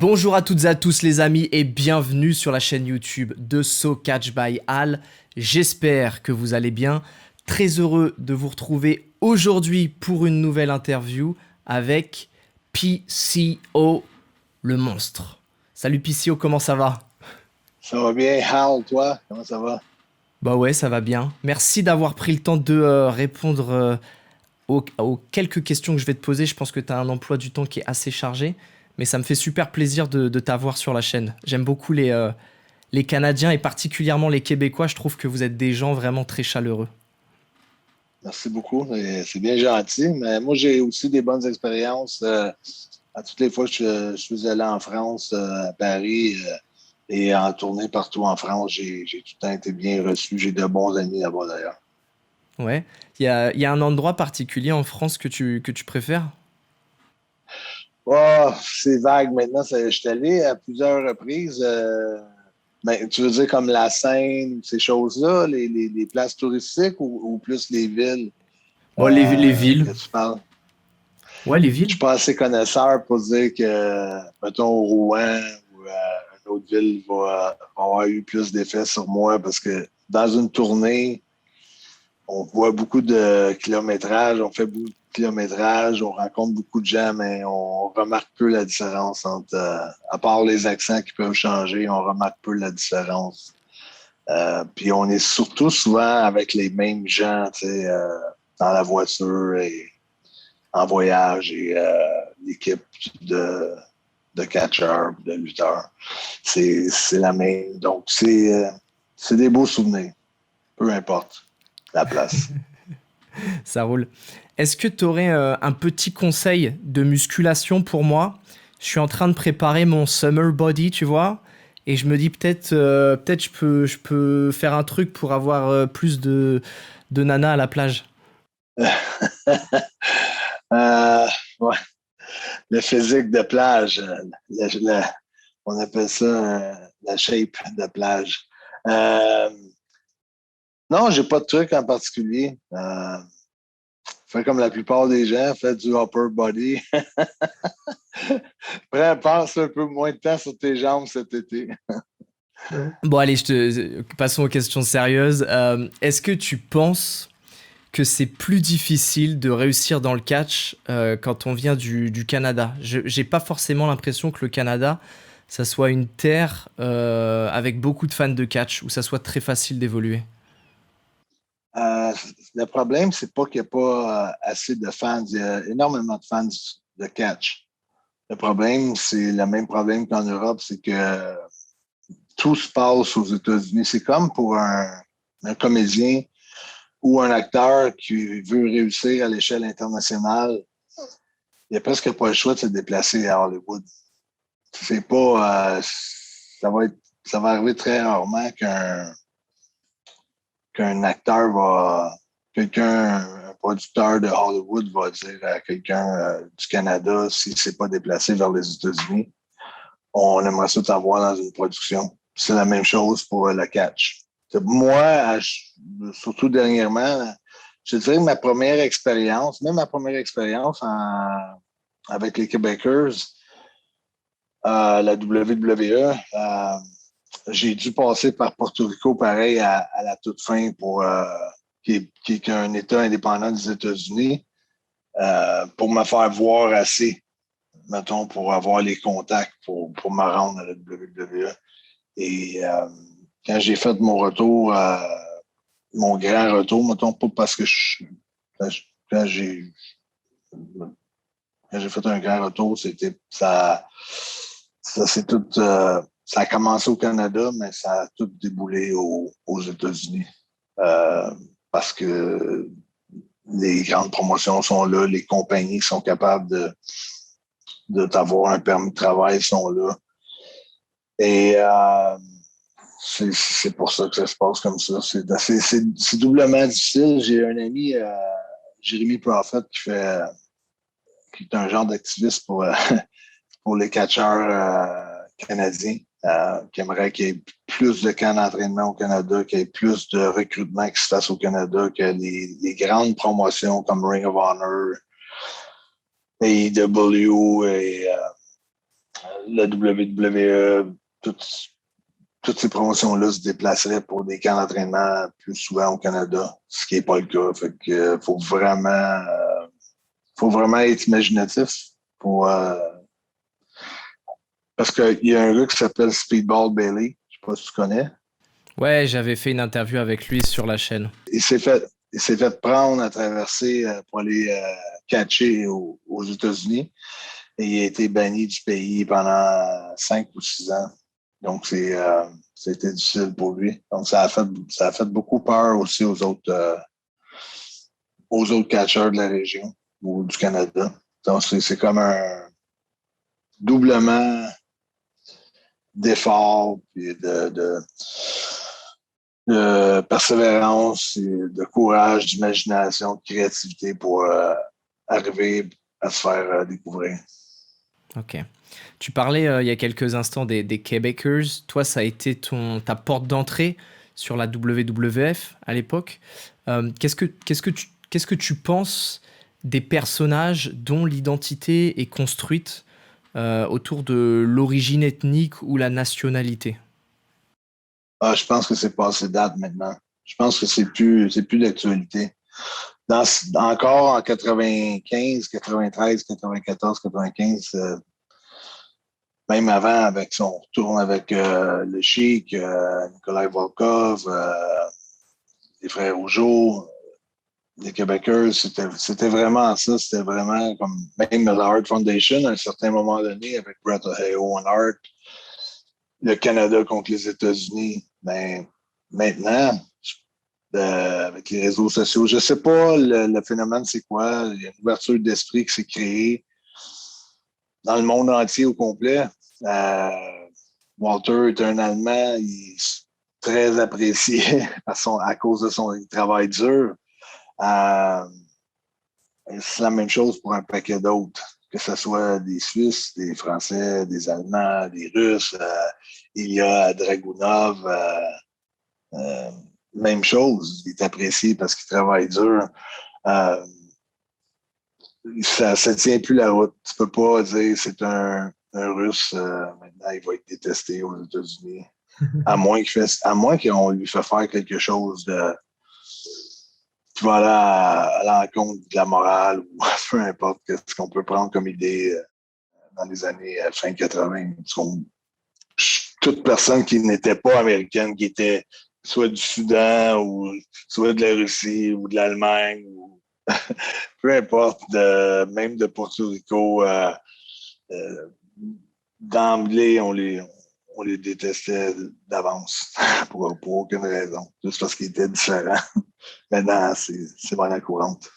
Bonjour à toutes et à tous les amis et bienvenue sur la chaîne YouTube de So Catch by Al. J'espère que vous allez bien. Très heureux de vous retrouver aujourd'hui pour une nouvelle interview avec PCO, le monstre. Salut PCO, comment ça va? Ça va bien, Hal, toi? Comment ça va? Bah ouais, ça va bien. Merci d'avoir pris le temps de répondre aux quelques questions que je vais te poser. Je pense que tu as un emploi du temps qui est assez chargé, mais ça me fait super plaisir de t'avoir sur la chaîne. J'aime beaucoup les Canadiens et particulièrement les Québécois. Je trouve que vous êtes des gens vraiment très chaleureux. Merci beaucoup. C'est bien gentil. Mais moi, j'ai aussi des bonnes expériences. À toutes les fois que je suis allé en France, à Paris, et en tournée partout en France, j'ai tout le temps été bien reçu. J'ai de bons amis là-bas, d'ailleurs. Ouais. Il y a un endroit particulier en France que tu préfères? Oh, c'est vague maintenant. Je suis allé à plusieurs reprises. Mais tu veux dire comme la Seine, ces choses-là, les places touristiques ou plus les villes Bon, les villes. que tu parles? Ouais, les Je villes. suis pas assez connaisseur pour dire que, mettons, Rouen ou une autre ville va avoir eu plus d'effet sur moi parce que dans une tournée, on voit beaucoup de kilométrage, on fait beaucoup de kilométrage, on rencontre beaucoup de gens, mais on remarque peu la différence entre, à part les accents qui peuvent changer, on remarque peu la différence. Puis on est surtout souvent avec les mêmes gens, tu sais, dans la voiture et en voyage et l'équipe de, de catcheurs, de lutteurs. C'est la même. Donc, c'est des beaux souvenirs, peu importe la place. Ça roule. Est-ce que tu aurais un petit conseil de musculation pour moi? Je suis en train de préparer mon summer body, tu vois, et je me dis peut-être je peux faire un truc pour avoir plus de nana à la plage. Ouais, le physique de plage, on appelle ça la shape de plage. Euh, non, j'ai pas de truc en particulier. Fais comme la plupart des gens, fais du upper body. Passe un peu moins de temps sur tes jambes cet été. Bon, allez, passons aux questions sérieuses. Est-ce que tu penses que c'est plus difficile de réussir dans le catch quand on vient du Canada? J'ai pas forcément l'impression que le Canada, ça soit une terre avec beaucoup de fans de catch, où ça soit très facile d'évoluer. Euh, le problème, c'est pas qu'il n'y a pas assez de fans. Il y a énormément de fans de catch. Le problème, c'est le même problème qu'en Europe, c'est que tout se passe aux États-Unis. C'est comme pour un comédien ou un acteur qui veut réussir à l'échelle internationale. Il n'y a presque pas le choix de se déplacer à Hollywood. C'est pas, ça va arriver très rarement qu'un acteur un producteur de Hollywood va dire à quelqu'un du Canada, s'il ne s'est pas déplacé vers les États-Unis, on aimerait ça t'avoir dans une production. C'est la même chose pour le catch. Moi, surtout dernièrement, je dirais que ma première expérience, même ma première expérience avec les Québécois, la WWE, j'ai dû passer par Porto Rico pareil à la toute fin qui est un État indépendant des États-Unis pour me faire voir assez, mettons, pour avoir les contacts pour me rendre à la WWE. Et quand j'ai fait mon grand retour, mettons, pas parce que quand quand j'ai quand j'ai fait un grand retour, c'était ça c'est tout ça a commencé au Canada, mais ça a tout déboulé aux États-Unis. Euh, Parce que les grandes promotions sont là, les compagnies qui sont capables de t'avoir un permis de travail sont là. Et c'est pour ça que ça se passe comme ça. C'est doublement difficile. J'ai un ami, Jérémy Prophet, qui est un genre d'activiste pour les catcheurs canadiens, qui aimerait qu'il y ait plus de camps d'entraînement au Canada, qu'il y ait plus de recrutement qui se fasse au Canada, que les grandes promotions comme Ring of Honor, AEW la WWE, toutes ces promotions-là se déplaceraient pour des camps d'entraînement plus souvent au Canada, ce qui n'est pas le cas. Fait que faut vraiment être imaginatif pour, parce qu'il y a un gars qui s'appelle Speedball Bailey. Je sais pas si tu connais. Ouais, j'avais fait une interview avec lui sur la chaîne. Il s'est fait prendre à traverser pour aller catcher aux États-Unis. Et il a été banni du pays pendant 5 ou 6 ans. Donc, c'était difficile pour lui. Donc, ça a fait beaucoup peur aussi aux autres catcheurs de la région ou du Canada. Donc, c'est comme un doublement d'efforts et de persévérance, et de courage, d'imagination, de créativité pour arriver à se faire découvrir. Ok. Tu parlais il y a quelques instants des Québecers. Toi, ça a été ta porte d'entrée sur la WWF à l'époque. Qu'est-ce que tu penses des personnages dont l'identité est construite autour de l'origine ethnique ou la nationalité? Je pense que c'est passé date maintenant. Je pense que c'est plus d'actualité. Encore en 95, 93, 94, 95, même avant, avec son retour avec le Chic, Nikolai Volkov, les frères Rougeau, les Québécois, c'était vraiment ça. C'était vraiment comme même la Hart Foundation, à un certain moment donné, avec Brett Ohio and Hart, le Canada contre les États-Unis. Mais maintenant, avec les réseaux sociaux, je ne sais pas le phénomène, c'est quoi. Il y a une ouverture d'esprit qui s'est créée dans le monde entier au complet. Euh, Walter est un Allemand, il est très apprécié à cause de son travail dur. Euh, c'est la même chose pour un paquet d'autres, que ce soit des Suisses, des Français, des Allemands, des Russes. Il y a Dragunov, euh, même chose, il est apprécié parce qu'il travaille dur. Euh, ça ne tient plus la route. Tu ne peux pas dire c'est un Russe, maintenant il va être détesté aux États-Unis. À moins qu'on lui fait faire quelque chose qui va aller à l'encontre de la morale ou peu importe ce qu'on peut prendre comme idée dans les années fin 80. Toute personne qui n'était pas américaine, qui était soit du Soudan ou soit de la Russie ou de l'Allemagne ou peu importe, même de Porto Rico, euh, d'emblée, on les détestait d'avance pour aucune raison, juste parce qu'ils étaient différents. Maintenant, c'est monnaie courante.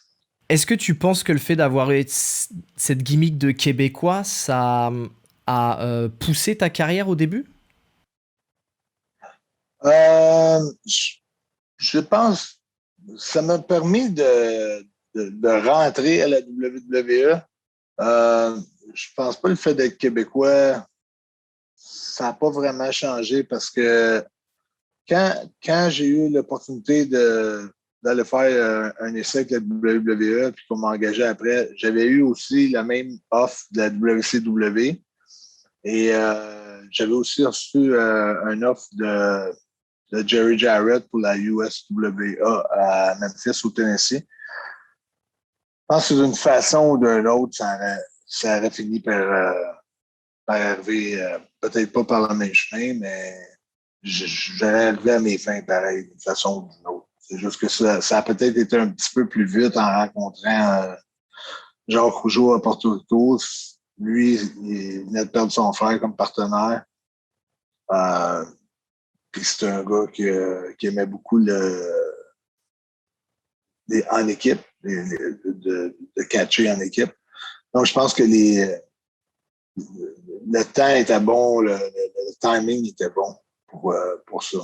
Est-ce que tu penses que le fait d'avoir eu cette gimmick de Québécois, ça a poussé ta carrière au début? Je, je pense que ça m'a permis de rentrer à la WWE. Je pense pas le fait d'être québécois, ça n'a pas vraiment changé parce que quand j'ai eu l'opportunité d'aller faire un essai avec la WWE puis qu'on m'a engagé après, j'avais eu aussi la même offre de la WCW et j'avais aussi reçu un offre de Jerry Jarrett pour la USWA à Memphis, au Tennessee. Je pense que d'une façon ou d'une autre, ça aurait fini par arriver, peut-être pas par le même chemin, mais j'aurais arrivé à mes fins pareil, d'une façon ou d'une autre. C'est juste que ça a peut-être été un petit peu plus vite en rencontrant Jacques Rougeau à Porto Rico. Lui, il venait de perdre son frère comme partenaire. Euh, Puis c'est un gars qui aimait beaucoup en équipe, de catcher en équipe. Donc, je pense que le temps était bon, le timing était bon pour ça.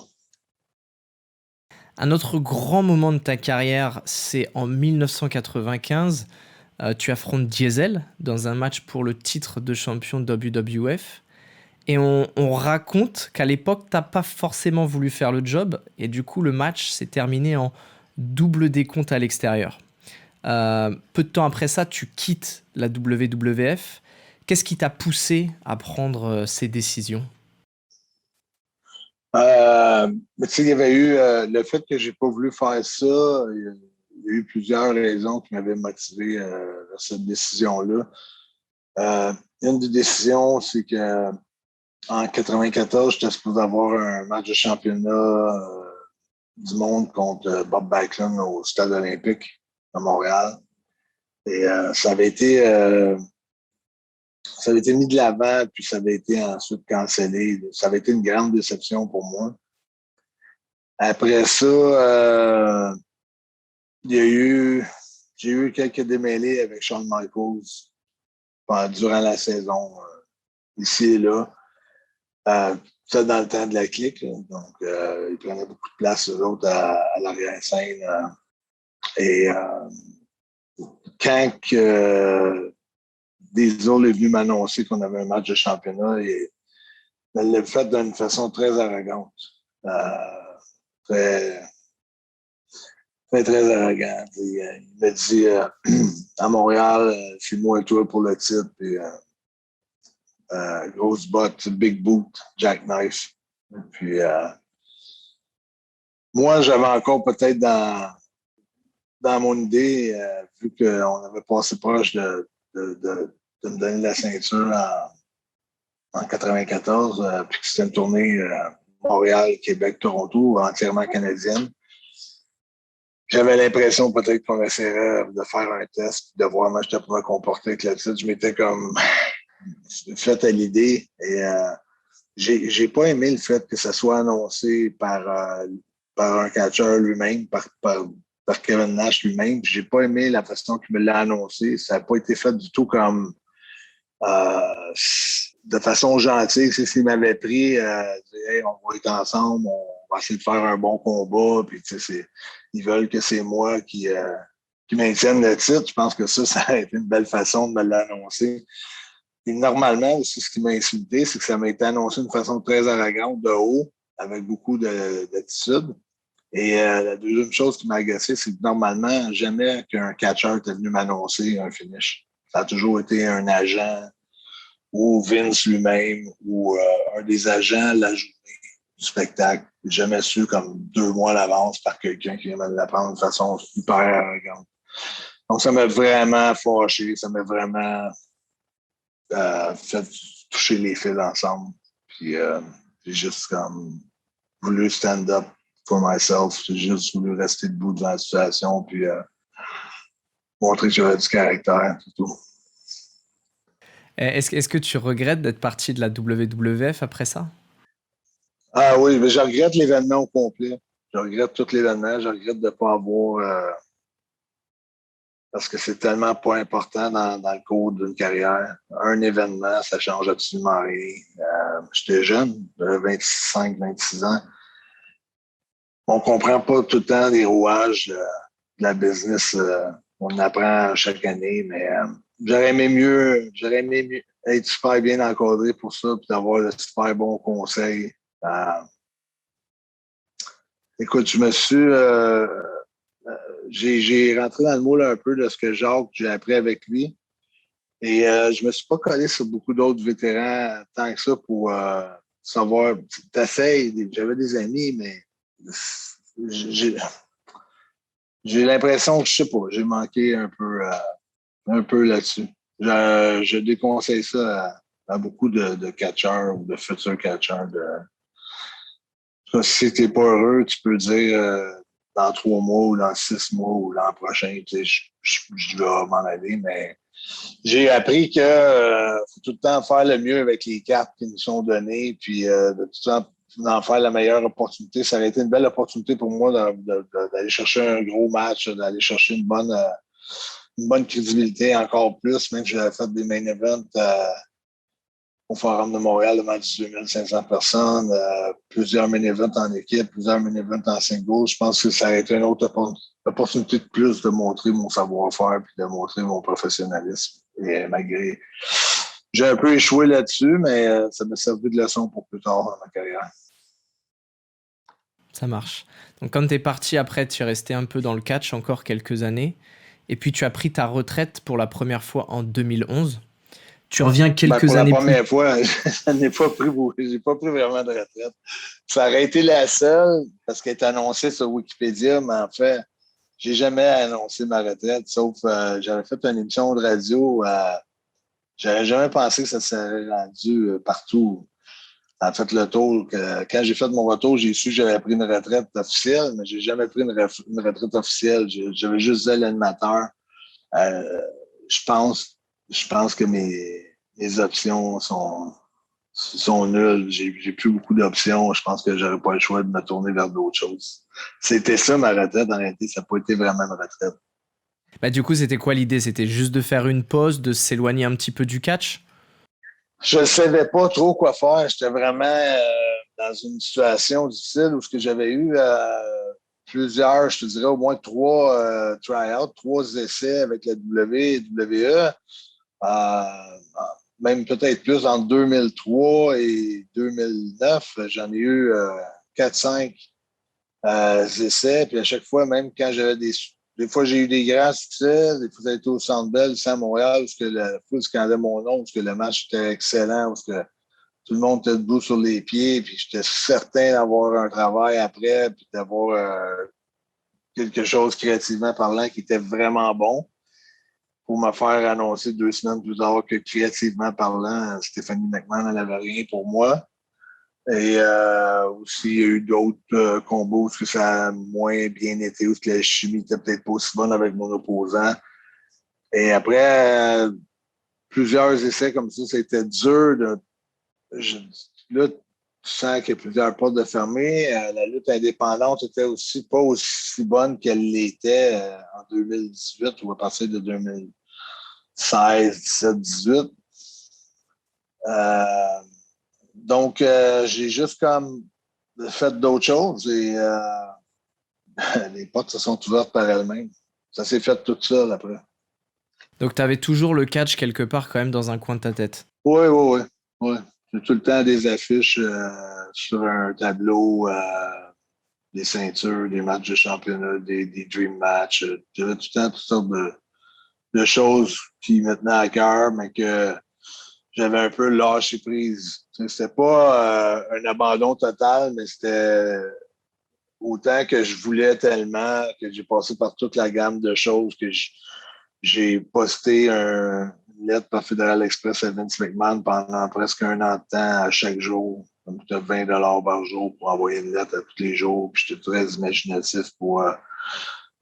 Un autre grand moment de ta carrière, c'est en 1995. Tu affrontes Diesel dans un match pour le titre de champion de WWF. Et on raconte qu'à l'époque, t'as pas forcément voulu faire le job. Et du coup, le match s'est terminé en double décompte à l'extérieur. Peu de temps après ça, tu quittes la WWF. Qu'est-ce qui t'a poussé à prendre ces décisions? Mais tu sais, il y avait eu le fait que j'ai pas voulu faire ça. Il y a eu plusieurs raisons qui m'avaient motivé à cette décision-là. Une des décisions, c'est que en 94, j'étais supposé avoir un match de championnat du monde contre Bob Backlund au Stade olympique à Montréal. Et ça avait été mis de l'avant, puis ça avait été ensuite cancellé. Ça avait été une grande déception pour moi. Après ça, il y a eu, j'ai eu quelques démêlés avec Shawn Michaels durant la saison, ici et là. Ça dans le temps de la clique. Là. Donc, ils prenaient beaucoup de place, eux autres, à l'arrière-scène. Et quand Diesel est venu m'annoncer qu'on avait un match de championnat, et elle l'a fait d'une façon très arrogante. Très, très, très arrogante. Il m'a dit à Montréal, c'est moi et toi pour le titre. Puis, grosse botte, big boot, jackknife. Puis, moi, j'avais encore peut-être dans mon idée, vu qu'on avait passé proche de me donner la ceinture en 94, puis que c'était une tournée Montréal, Québec, Toronto, entièrement canadienne. J'avais l'impression peut-être qu'on essaierait de faire un test, de voir comment je pouvais me comporter avec le titre. Je m'étais comme fait à l'idée et j'ai pas aimé le fait que ça soit annoncé par un catcheur lui-même, par Kevin Nash lui-même. J'ai pas aimé la façon qu'il me l'a annoncé. Ça n'a pas été fait du tout comme de façon gentille. C'est s'il m'avait pris, hey, on va être ensemble, on va essayer de faire un bon combat. Puis, ils veulent que c'est moi qui maintienne le titre. Je pense que ça a été une belle façon de me l'annoncer. Et normalement, aussi, ce qui m'a insulté, c'est que ça m'a été annoncé d'une façon très arrogante, de haut, avec beaucoup d'attitude. Et la deuxième chose qui m'a agacé, c'est que normalement, jamais qu'un catcheur était venu m'annoncer un finish. Ça a toujours été un agent ou Vince lui-même ou un des agents la journée du spectacle. J'ai jamais su comme 2 mois à l'avance par quelqu'un qui vient me l'apprendre de façon super arrogante. Donc, ça m'a vraiment fâché. Ça m'a vraiment fait toucher les fils ensemble. Puis j'ai juste comme voulu stand up for myself. J'ai juste voulu rester debout devant la situation puis montrer que j'avais du caractère, c'est tout. Est-ce que tu regrettes d'être parti de la WWF après ça? Ah oui, mais je regrette l'événement au complet. Je regrette tout l'événement. Je regrette de ne pas avoir parce que c'est tellement pas important dans le cours d'une carrière. Un événement, ça change absolument rien. J'étais jeune, j'avais 25, 26 ans. On comprend pas tout le temps les rouages de la business. On apprend chaque année, mais j'aurais aimé mieux être super bien encadré pour ça, puis d'avoir de super bons conseils. Écoute, j'ai rentré dans le moule un peu de ce que Jacques, j'ai appris avec lui. Et je me suis pas collé sur beaucoup d'autres vétérans tant que ça pour savoir. T'essayes, j'avais des amis, mais j'ai j'ai l'impression que je sais pas, j'ai manqué un peu là-dessus. Je déconseille ça à beaucoup de catcheurs ou de futurs catcheurs. Si tu n'es pas heureux, tu peux dire dans 3 mois ou dans 6 mois ou l'an prochain, tu sais, je vais m'en aller, mais j'ai appris que faut tout le temps faire le mieux avec les cartes qui nous sont données, puis de tout le temps d'en faire la meilleure opportunité. Ça aurait été une belle opportunité pour moi d'aller chercher un gros match, d'aller chercher une bonne crédibilité encore plus, même que j'avais fait des main events au Forum de Montréal devant 18 500 personnes, plusieurs main events en équipe, plusieurs main events en single. Je pense que ça aurait été une autre opportunité de plus de montrer mon savoir-faire puis de montrer mon professionnalisme. Et malgré, j'ai un peu échoué là-dessus, mais ça m'a servi de leçon pour plus tard dans ma carrière. Ça marche. Donc quand tu es parti après, tu es resté un peu dans le catch encore quelques années. Et puis tu as pris ta retraite pour la première fois en 2011. Tu reviens Ben, quelques pour la années plus. première fois, j'ai pas pris vraiment de retraite. Ça aurait été la seule, parce qu'elle est annoncée sur Wikipédia, mais en fait, j'ai jamais annoncé ma retraite, sauf j'avais fait une émission de radio. J'aurais jamais pensé que ça serait rendu partout. Ça a fait le tour. Quand j'ai fait mon retour, j'ai su que j'avais pris une retraite officielle, mais j'ai jamais pris une retraite officielle. J'avais juste dit à l'animateur. Euh, je pense, je pense que mes options sont nulles. J'ai plus beaucoup d'options. Je pense que j'aurais pas le choix de me tourner vers d'autres choses. C'était ça ma retraite. En réalité, ça n'a pas été vraiment une retraite. Bah, du coup, c'était quoi l'idée? C'était juste de faire une pause, de s'éloigner un petit peu du catch? Je ne savais pas trop quoi faire. J'étais vraiment dans une situation difficile où ce que j'avais eu plusieurs, je te dirais au moins trois try-outs, trois essais avec la WWE. Même peut-être plus en 2003 et 2009. J'en ai eu 4-5 essais. Puis à chaque fois, même quand j'avais des fois, j'ai eu des grands succès. Des fois, ça a été au Centre Bell, ici à Montréal, où que la foule scandait mon nom, où que le match était excellent, où que tout le monde était debout sur les pieds. Puis j'étais certain d'avoir un travail après, puis d'avoir quelque chose créativement parlant qui était vraiment bon pour me faire annoncer 2 semaines plus tard que créativement parlant, Stéphanie McMahon n'avait rien pour moi. Et aussi, il y a eu d'autres combos où ça a moins bien été, où la chimie n'était peut-être pas aussi bonne avec mon opposant. Et après plusieurs essais comme ça a été dur. Là, tu sens qu'il y a plusieurs portes de fermer. La lutte indépendante était aussi pas aussi bonne qu'elle l'était en 2018 ou à partir de 2016, 17, 18. Donc, j'ai juste comme fait d'autres choses et les portes se sont ouvertes par elles-mêmes. Ça s'est fait tout seul après. Donc, tu avais toujours le catch quelque part quand même dans un coin de ta tête. Oui, oui, oui. Ouais. J'ai tout le temps des affiches sur un tableau, des ceintures, des matchs de championnat, des dream matchs. J'avais tout le temps toutes sortes de choses qui me tenaient à cœur, mais que j'avais un peu lâché prise. C'était pas un abandon total, mais c'était autant que je voulais tellement que j'ai passé par toute la gamme de choses que j'ai posté une lettre par Fédéral Express à Vince McMahon pendant presque 1 an de temps à chaque jour. Ça me coûtait 20 $ par jour pour envoyer une lettre à tous les jours. Puis j'étais très imaginatif pour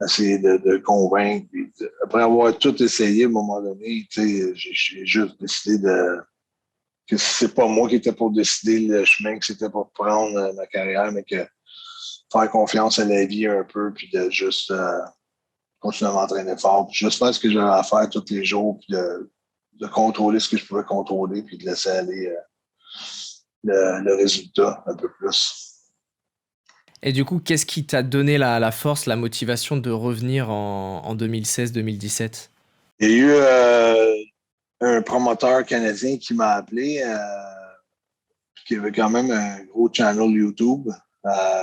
essayer de convaincre. Puis après avoir tout essayé, à un moment donné, j'ai juste décidé que c'est pas moi qui était pour décider le chemin que c'était pour prendre ma carrière, mais que faire confiance à la vie un peu, puis de juste continuer à m'entraîner fort, puis juste faire ce que j'avais à faire tous les jours, puis de contrôler ce que je pouvais contrôler, puis de laisser aller le résultat un peu plus. Et du coup, qu'est-ce qui t'a donné la force, la motivation de revenir en 2016-2017? Il y a eu un promoteur canadien qui m'a appelé, qui avait quand même un gros channel YouTube.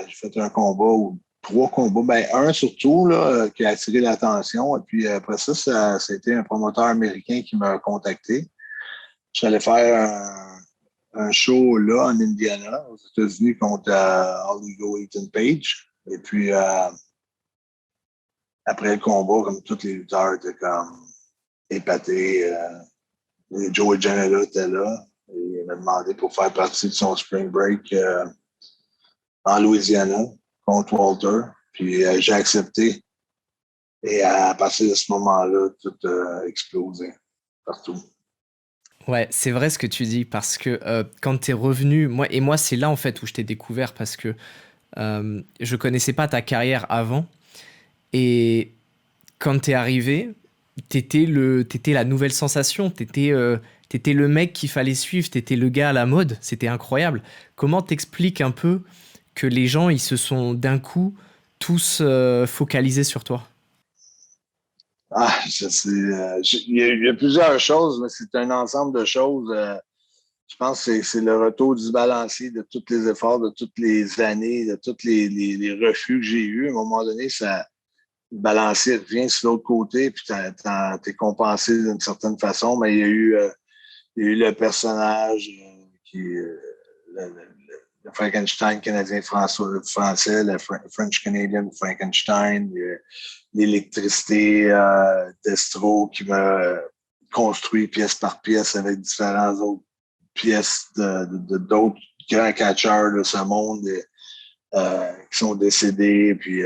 J'ai fait un combat ou 3 combats, ben un surtout là, qui a attiré l'attention. Et puis après ça, c'était un promoteur américain qui m'a contacté. J'allais faire un show là en Indiana, aux États-Unis, contre Oligo Ethan Page. Et puis après le combat, comme tous les lutteurs étaient comme épatés, Joey Janela était là. Et il m'a demandé pour faire partie de son spring break en Louisiana contre Walter. Puis j'ai accepté. Et à partir de ce moment-là, tout a explosé partout. Ouais, c'est vrai ce que tu dis parce que quand t'es revenu, moi c'est là en fait où je t'ai découvert parce que je connaissais pas ta carrière avant et quand t'es arrivé, t'étais la nouvelle sensation, t'étais le mec qu'il fallait suivre, t'étais le gars à la mode, c'était incroyable. Comment t'expliques un peu que les gens ils se sont d'un coup tous focalisés sur toi? Ah, il y a plusieurs choses, mais c'est un ensemble de choses. Je pense que c'est le retour du balancier de tous les efforts, de toutes les années, de tous les refus que j'ai eus. À un moment donné, le balancier revient sur l'autre côté, puis t'es compensé d'une certaine façon, mais il y a eu Il y a eu le personnage le Frankenstein canadien-français, le French-Canadian Frankenstein, l'électricité d'Estro qui m'a construit pièce par pièce avec différentes autres pièces d'autres grands catcheurs de ce monde qui sont décédés, puis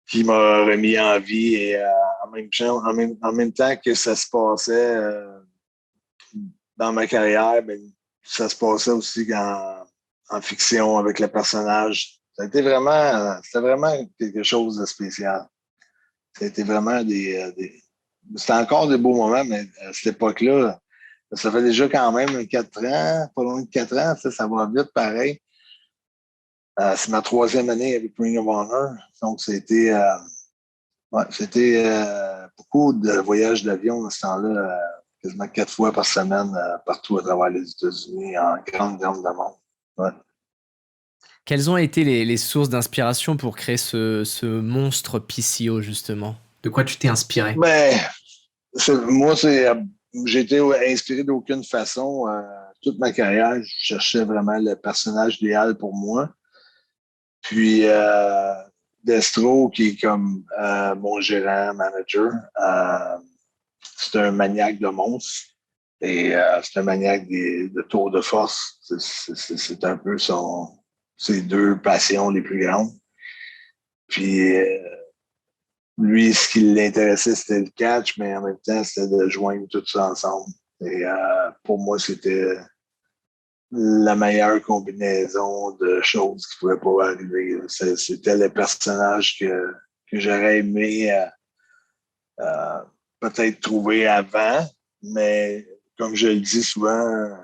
qui m'a remis en vie. Et en même temps que ça se passait dans ma carrière, ben, ça se passait aussi en fiction avec le personnage. C'était vraiment quelque chose de spécial. C'était vraiment c'était encore des beaux moments, mais à cette époque-là, ça fait déjà quand même 4 ans, pas loin de 4 ans, ça va vite pareil. C'est ma 3e année avec Ring of Honor. Donc, c'était beaucoup de voyages d'avion à ce temps-là, quasiment 4 fois par semaine, partout à travers les États-Unis, en grande demande. Ouais. Quelles ont été les sources d'inspiration pour créer ce monstre PCO, justement? De quoi tu t'es inspiré? Ben, moi, j'ai été inspiré d'aucune façon. Toute ma carrière, je cherchais vraiment le personnage idéal pour moi. Puis, Destro, qui est comme mon gérant, manager, c'est un maniaque de monstres et c'est un maniaque de tours de force. C'est un peu ses 2 passions les plus grandes. Puis, lui, ce qui l'intéressait, c'était le catch, mais en même temps, c'était de joindre tout ça ensemble. Et pour moi, c'était la meilleure combinaison de choses qui pouvaient pas arriver. C'était le personnage que j'aurais aimé peut-être trouver avant, mais comme je le dis souvent,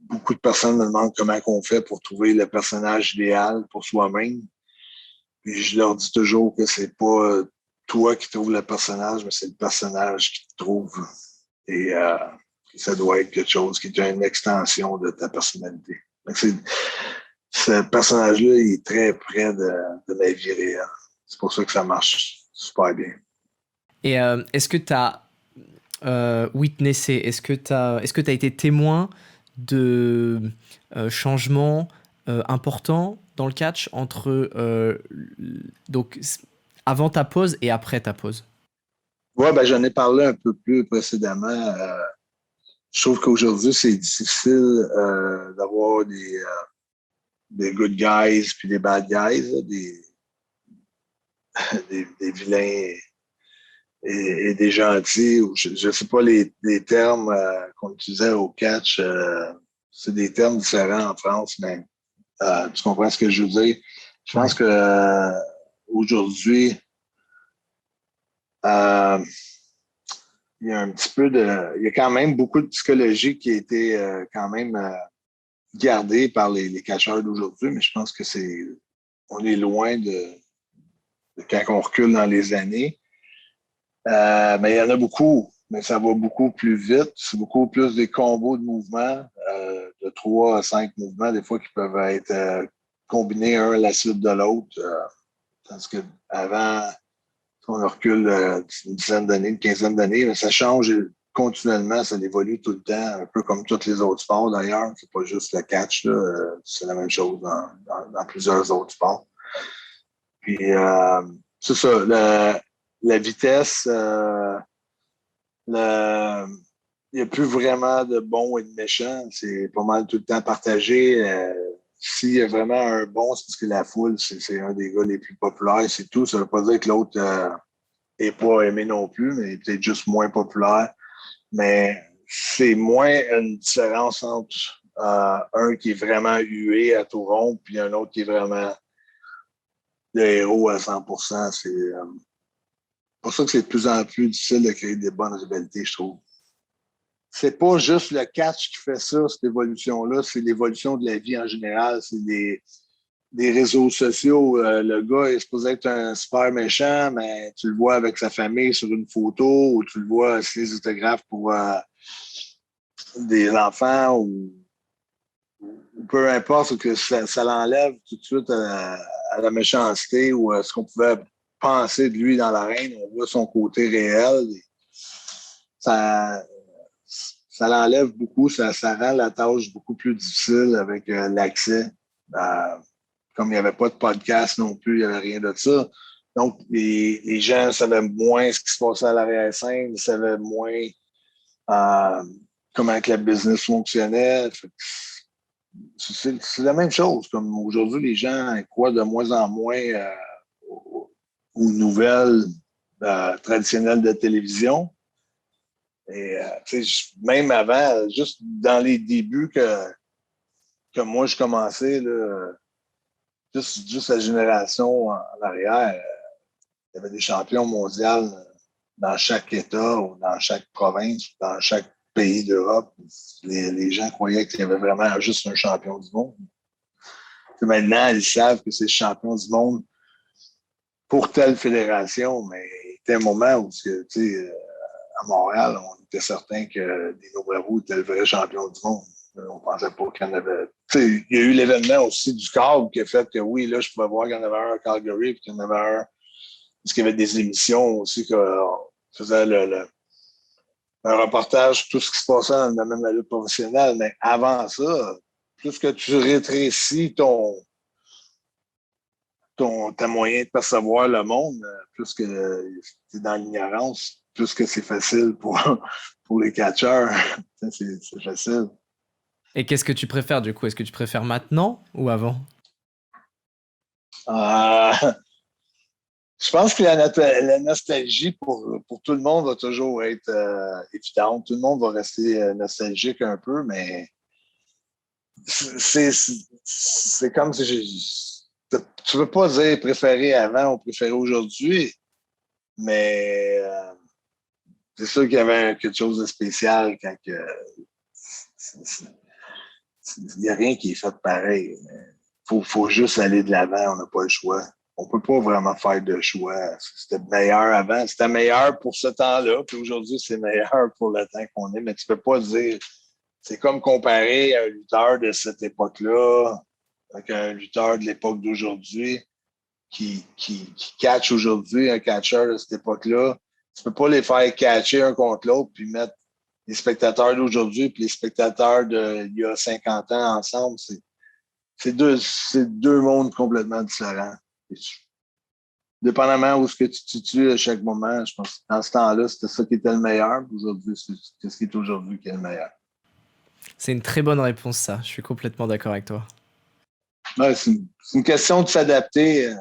beaucoup de personnes me demandent comment on fait pour trouver le personnage idéal pour soi-même. Puis je leur dis toujours que c'est pas toi qui trouves le personnage, mais c'est le personnage qui te trouve. Et ça doit être quelque chose qui est une extension de ta personnalité. Donc, ce personnage-là, il est très près de ma vie réelle. C'est pour ça que ça marche super bien. Et est-ce que tu as witnessé, est-ce que tu as été témoin de changements importants dans le catch entre donc avant ta pause et après ta pause? Ouais, ben j'en ai parlé un peu plus précédemment. Je trouve qu'aujourd'hui, c'est difficile d'avoir des good guys puis des bad guys, là, des vilains et des gentils. Je ne sais pas les termes qu'on utilisait au catch. C'est des termes différents en France, mais tu comprends ce que je veux dire? Je pense que aujourd'hui, il y a un petit peu il y a quand même beaucoup de psychologie qui a été quand même gardée par les catcheurs d'aujourd'hui, mais je pense que on est loin de quand on recule dans les années. Mais il y en a beaucoup, mais ça va beaucoup plus vite. C'est beaucoup plus des combos de mouvements, de 3 à 5 mouvements, des fois qui peuvent être combinés un à la suite de l'autre. Tandis qu'avant, on recule une dizaine d'années, une quinzaine d'années, mais ça change continuellement, ça évolue tout le temps, un peu comme tous les autres sports d'ailleurs. C'est pas juste le catch, là, c'est la même chose dans plusieurs autres sports. Puis, c'est ça, la vitesse, il n'y a plus vraiment de bons et de méchants. C'est pas mal tout le temps partagé. S'il y a vraiment un bon, c'est parce que la foule, c'est un des gars les plus populaires, c'est tout. Ça ne veut pas dire que l'autre n'est pas aimé non plus, mais peut-être juste moins populaire. Mais c'est moins une différence entre un qui est vraiment hué à tout rond, puis un autre qui est vraiment le héros à 100%. C'est pour ça que c'est de plus en plus difficile de créer des bonnes rivalités, je trouve. C'est pas juste le catch qui fait ça, cette évolution-là, c'est l'évolution de la vie en général, c'est des réseaux sociaux. Le gars est supposé être un super méchant, mais tu le vois avec sa famille sur une photo ou tu le vois sur les autographes pour des enfants ou peu importe, que ça l'enlève tout de suite à la méchanceté ou à ce qu'on pouvait penser de lui dans l'arène. On voit son côté réel. ça, ça l'enlève beaucoup, ça rend la tâche beaucoup plus difficile avec l'accès. Comme il n'y avait pas de podcast non plus, il n'y avait rien de ça. Donc, les gens savaient moins ce qui se passait à l'arrière-scène, ils savaient moins euh, comment que la business fonctionnait. C'est la même chose. Comme aujourd'hui, les gens croient de moins en moins aux nouvelles traditionnelles de télévision. Et même avant, juste dans les débuts que moi je commençais, là, juste la génération en arrière, il y avait des champions mondiaux dans chaque État ou dans chaque province, ou dans chaque pays d'Europe. Les gens croyaient qu'il y avait vraiment juste un champion du monde. Maintenant, ils savent que c'est le champion du monde pour telle fédération, mais il y a un moment où, à Montréal, on était certain que Dino Bravo était le vrai champion du monde. On pensait pas qu'il y en avait. Il y a eu l'événement aussi du câble qui a fait que oui, là, je pouvais voir qu'il y en avait un à Calgary, puis qu'il y en avait un. Parce qu'il y avait des émissions aussi qu'on faisait un reportage sur tout ce qui se passait dans le domaine de la lutte professionnelle. Mais avant ça, plus que tu rétrécis ta moyen de percevoir le monde, plus que tu es dans l'ignorance, plus que c'est facile pour les catcheurs. C'est facile. Et qu'est-ce que tu préfères du coup? Est-ce que tu préfères maintenant ou avant? Euh, je pense que la nostalgie pour tout le monde va toujours être évidente. Tout le monde va rester nostalgique un peu, mais c'est comme si tu ne veux pas dire préféré avant ou préféré aujourd'hui, mais c'est sûr qu'il y avait quelque chose de spécial quand que, il n'y a rien qui est fait pareil. Faut juste aller de l'avant, on n'a pas le choix. On ne peut pas vraiment faire de choix. C'était meilleur avant. C'était meilleur pour ce temps-là, puis aujourd'hui, c'est meilleur pour le temps qu'on est. Mais tu ne peux pas dire. C'est comme comparer un lutteur de cette époque-là avec un lutteur de l'époque d'aujourd'hui qui catch aujourd'hui, un catcheur de cette époque-là. Tu ne peux pas les faire catcher un contre l'autre puis mettre les spectateurs d'aujourd'hui et les spectateurs d'il y a 50 ans ensemble. C'est deux mondes complètement différents. Dépendamment où ce que tu te situes à chaque moment, je pense que dans ce temps-là, c'était ça qui était le meilleur. Aujourd'hui, c'est ce qui est aujourd'hui qui est le meilleur. C'est une très bonne réponse, ça. Je suis complètement d'accord avec toi. Ouais, c'est une question de s'adapter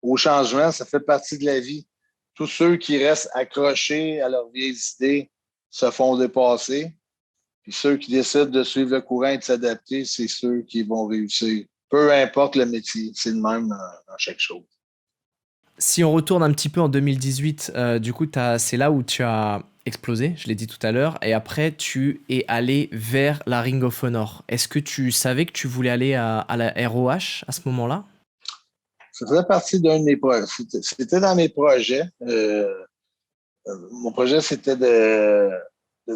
au changement. Ça fait partie de la vie. Tous ceux qui restent accrochés à leurs vieilles idées se font dépasser. Puis ceux qui décident de suivre le courant et de s'adapter, c'est ceux qui vont réussir. Peu importe le métier, c'est le même dans chaque chose. Si on retourne un petit peu en 2018, du coup, c'est là où tu as explosé, je l'ai dit tout à l'heure, et après, tu es allé vers la Ring of Honor. Est-ce que tu savais que tu voulais aller à la ROH à ce moment-là? Ça faisait partie d'un de mes projets. C'était dans mes projets. Mon projet, c'était de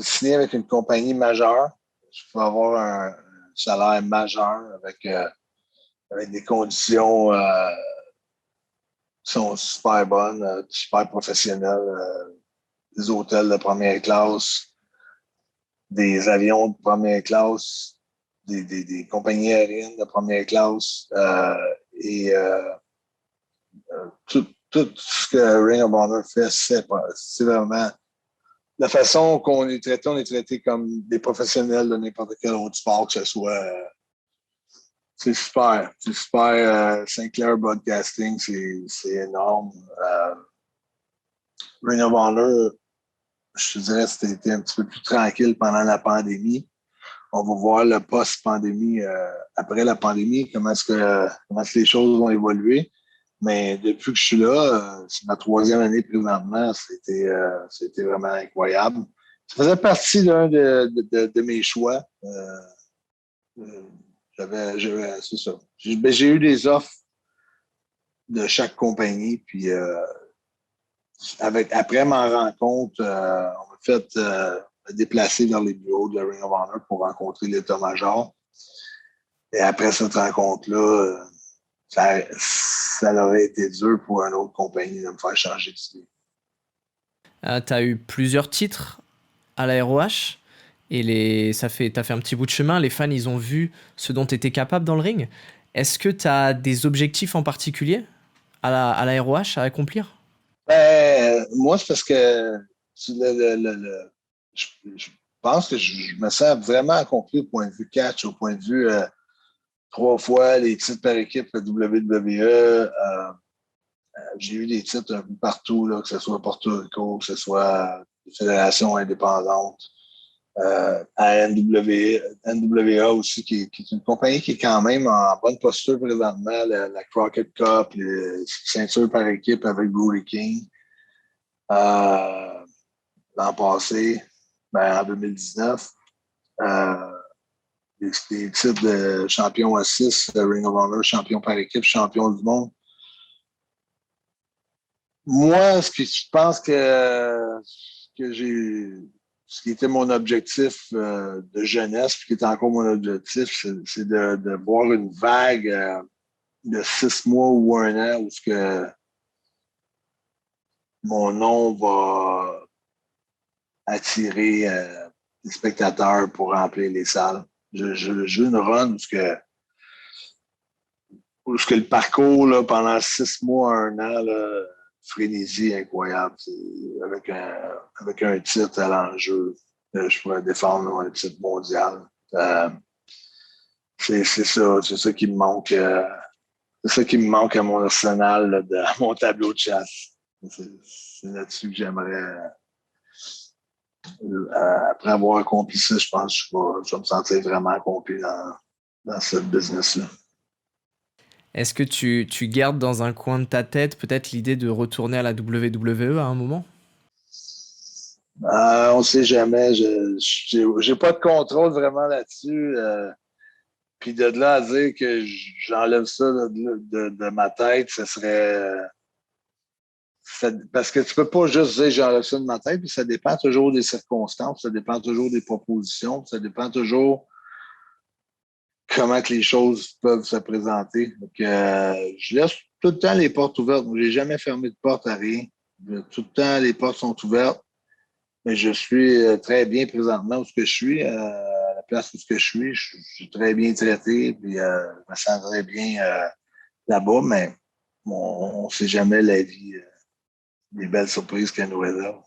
signer avec une compagnie majeure. Je pouvais avoir un salaire majeur avec des conditions qui sont super bonnes, super professionnelles. Des hôtels de première classe, des avions de première classe, des compagnies aériennes de première classe et tout ce que Ring of Honor fait, c'est vraiment la façon qu'on est traité comme des professionnels de n'importe quel autre sport que ce soit. C'est super. C'est super. Sinclair Broadcasting, c'est énorme. Ring of Honor, je te dirais, c'était un petit peu plus tranquille pendant la pandémie. On va voir le post-pandémie, après la pandémie, comment est-ce que les choses vont évoluer. Mais depuis que je suis là, c'est ma 3e année présentement, c'était vraiment incroyable. Ça faisait partie d'un de mes choix. C'est ça. J'ai eu des offres de chaque compagnie, puis après ma rencontre, on m'a fait déplacer vers les bureaux de la Ring of Honor pour rencontrer l'état-major. Et après cette rencontre-là, ça aurait été dur pour une autre compagnie de me faire changer d'idée. Tu as eu plusieurs titres à la ROH et t'as fait un petit bout de chemin. Les fans, ils ont vu ce dont tu étais capable dans le ring. Est-ce que tu as des objectifs en particulier à la ROH à accomplir? Moi, c'est parce que je, je pense que je me sens vraiment accompli au point de vue catch, au point de vue 3 fois les titres par équipe à WWE. J'ai eu des titres un peu partout, là, que ce soit Porto Rico, que ce soit des fédérations indépendantes. À NWA aussi, qui est une compagnie qui est quand même en bonne posture présentement, la Crockett Cup, les ceintures par équipe avec Brody King. L'an passé, en 2019, des titres de champion à 6, Ring of Honor, champion par équipe, champion du monde. Moi, je pense que j'ai ce qui était mon objectif de jeunesse, puis qui est encore mon objectif, c'est de voir une vague de 6 mois ou un an où ce que mon nom va attirer des spectateurs pour remplir les salles. Je veux une run où ce que le parcours là, pendant 6 mois, un an, là, frénésie incroyable. Avec un titre à l'enjeu, je pourrais défendre un titre mondial. C'est ça qui me manque. C'est ça qui me manque à mon arsenal, là, à mon tableau de chasse. C'est là-dessus que j'aimerais. Après avoir accompli ça, je pense que je vais me sentir vraiment accompli dans ce business-là. Est-ce que tu gardes dans un coin de ta tête peut-être l'idée de retourner à la WWE à un moment? On ne sait jamais. J'ai pas de contrôle vraiment là-dessus. Puis de là à dire que j'enlève ça de ma tête, ce serait. Parce que tu peux pas juste dire j'enlève ça de ma tête, puis ça dépend toujours des circonstances, ça dépend toujours des propositions, ça dépend toujours comment que les choses peuvent se présenter. Donc, je laisse tout le temps les portes ouvertes. Je n'ai jamais fermé de porte à rien. Tout le temps, les portes sont ouvertes. Mais je suis très bien présentement où ce que je suis, à la place où ce que je suis très bien traité, puis je me sens très bien là-bas, mais on ne sait jamais la vie, des belles surprises qu'elle nous réserve.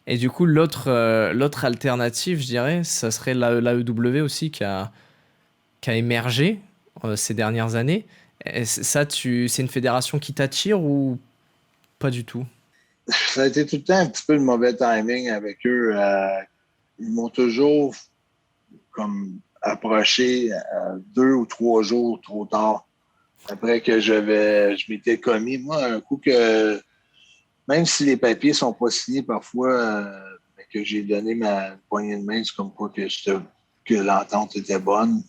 Et du coup, l'autre alternative, je dirais, ça serait l'AEW aussi qui a émergé ces dernières années. C'est une fédération qui t'attire ou pas du tout? Ça a été tout le temps un petit peu le mauvais timing avec eux. Ils m'ont toujours comme approché 2 ou 3 jours trop tard après que je m'étais commis. Moi, un coup que même si les papiers sont pas signés parfois, mais que j'ai donné ma poignée de main, c'est comme quoi que l'entente était bonne.